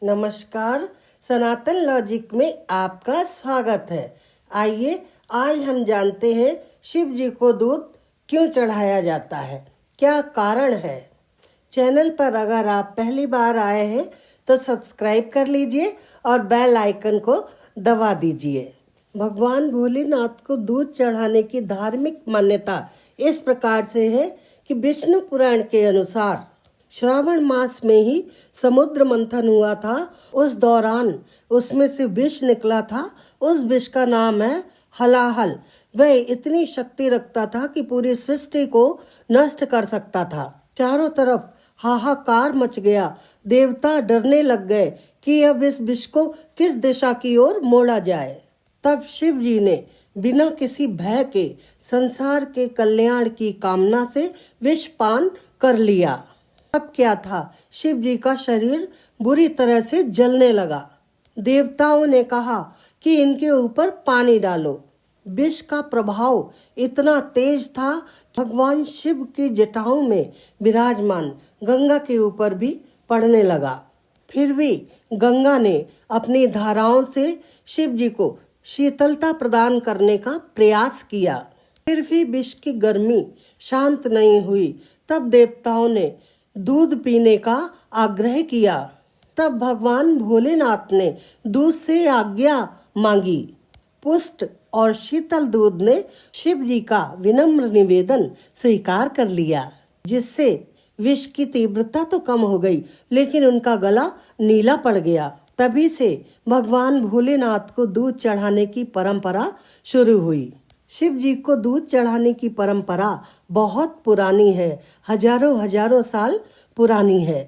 नमस्कार, सनातन लॉजिक में आपका स्वागत है। आइए आज हम जानते हैं शिव जी को दूध क्यों चढ़ाया जाता है, क्या कारण है। चैनल पर अगर आप पहली बार आए हैं तो सब्सक्राइब कर लीजिए और बेल आइकन को दबा दीजिए। भगवान भोलेनाथ को दूध चढ़ाने की धार्मिक मान्यता इस प्रकार से है कि विष्णु पुराण के अनुसार श्रावण मास में ही समुद्र मंथन हुआ था। उस दौरान उसमें से विष निकला था। उस विष का नाम है हलाहल। वह इतनी शक्ति रखता था कि पूरी सृष्टि को नष्ट कर सकता था। चारों तरफ हाहाकार मच गया। देवता डरने लग गए कि अब इस विष को किस दिशा की ओर मोड़ा जाए। तब शिव जी ने बिना किसी भय के संसार के कल्याण की कामना से विष पान कर लिया। अब क्या था, शिव जी का शरीर बुरी तरह से जलने लगा। देवताओं ने कहा कि इनके ऊपर पानी डालो। विष का प्रभाव इतना तेज था, भगवान शिव की जटाओं में विराजमान गंगा के ऊपर भी पड़ने लगा। फिर भी गंगा ने अपनी धाराओं से शिव जी को शीतलता प्रदान करने का प्रयास किया। फिर भी विष की गर्मी शांत नहीं हुई। तब देवताओं ने दूध पीने का आग्रह किया। तब भगवान भोलेनाथ ने दूध से आज्ञा मांगी। पुष्ट और शीतल दूध ने शिव जी का विनम्र निवेदन स्वीकार कर लिया, जिससे विष की तीव्रता तो कम हो गई, लेकिन उनका गला नीला पड़ गया। तभी से भगवान भोलेनाथ को दूध चढ़ाने की परंपरा शुरू हुई। शिव जी को दूध चढ़ाने की परंपरा बहुत पुरानी है, हजारों साल पुरानी है।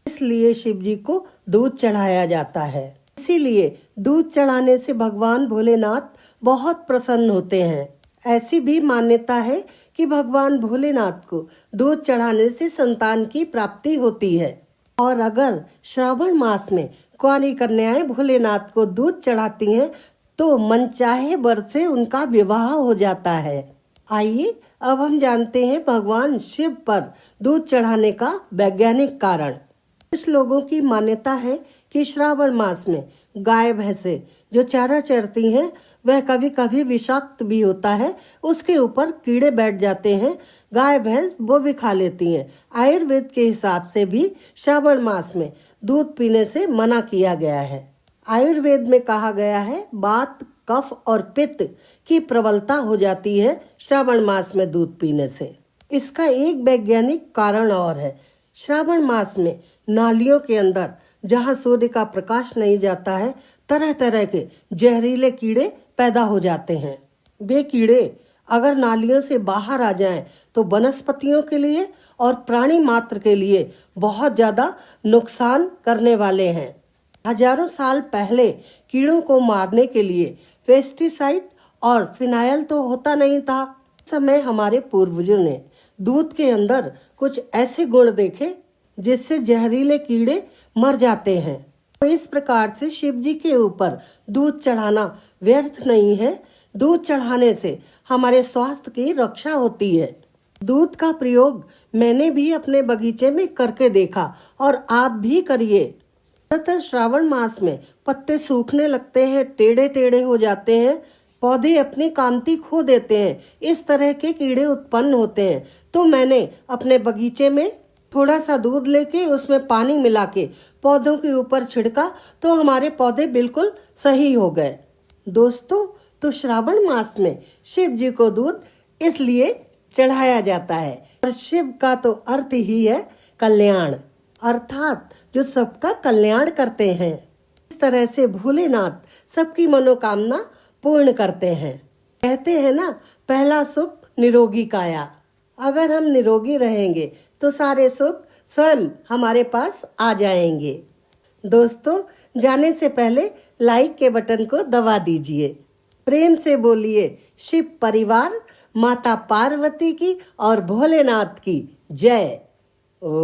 इसलिए शिव जी को दूध चढ़ाया जाता है। इसीलिए दूध चढ़ाने से भगवान भोलेनाथ बहुत प्रसन्न होते हैं। ऐसी भी मान्यता है कि भगवान भोलेनाथ को दूध चढ़ाने से संतान की प्राप्ति होती है। और अगर श्रावण मास में कुंवारी कन्याएं भोलेनाथ को दूध चढ़ाती हैं तो मनचाहे वर से उनका विवाह हो जाता है। आइए अब हम जानते हैं भगवान शिव पर दूध चढ़ाने का वैज्ञानिक कारण। कुछ लोगों की मान्यता है कि श्रावण मास में गाय भैंसे जो चारा चरती हैं वह कभी कभी विषाक्त भी होता है। उसके ऊपर कीड़े बैठ जाते हैं, गाय भैंस वो भी खा लेती हैं। आयुर्वेद के हिसाब से भी श्रावण मास में दूध पीने से मना किया गया है। आयुर्वेद में कहा गया है वात, कफ और पित्त की प्रबलता हो जाती है श्रावण मास में दूध पीने से। इसका एक वैज्ञानिक कारण और है। श्रावण मास में नालियों के अंदर जहां सूर्य का प्रकाश नहीं जाता है, तरह तरह के जहरीले कीड़े पैदा हो जाते हैं। वे कीड़े अगर नालियों से बाहर आ जाएं तो वनस्पतियों के लिए और प्राणी मात्र के लिए बहुत ज्यादा नुकसान करने वाले हैं। हजारों साल पहले कीड़ों को मारने के लिए पेस्टिसाइड और फिनाइल तो होता नहीं था। उस समय हमारे पूर्वजों ने दूध के अंदर कुछ ऐसे गुण देखे जिससे जहरीले कीड़े मर जाते हैं। तो इस प्रकार से शिव जी के ऊपर दूध चढ़ाना व्यर्थ नहीं है। दूध चढ़ाने से हमारे स्वास्थ्य की रक्षा होती है। दूध का प्रयोग मैंने भी अपने बगीचे में करके देखा और आप भी करिए। ज्यादातर श्रावण मास में पत्ते सूखने लगते हैं, टेढ़े टेढ़े हो जाते हैं, पौधे अपनी कांति खो देते हैं, इस तरह के कीड़े उत्पन्न होते हैं। तो मैंने अपने बगीचे में थोड़ा सा दूध लेके उसमें पानी मिला के पौधों के ऊपर छिड़का तो हमारे पौधे बिल्कुल सही हो गए। दोस्तों, तो श्रावण मास में शिव जी को दूध इसलिए चढ़ाया जाता है। और शिव का तो अर्थ ही है कल्याण, अर्थात जो सबका कल्याण करते हैं। इस तरह से भोलेनाथ सबकी मनोकामना पूर्ण करते हैं। कहते हैं ना, पहला सुख निरोगी काया। अगर हम निरोगी रहेंगे तो सारे सुख स्वयं हमारे पास आ जाएंगे। दोस्तों, जाने से पहले लाइक के बटन को दबा दीजिए। प्रेम से बोलिए शिव परिवार, माता पार्वती की और भोलेनाथ की जय। ओ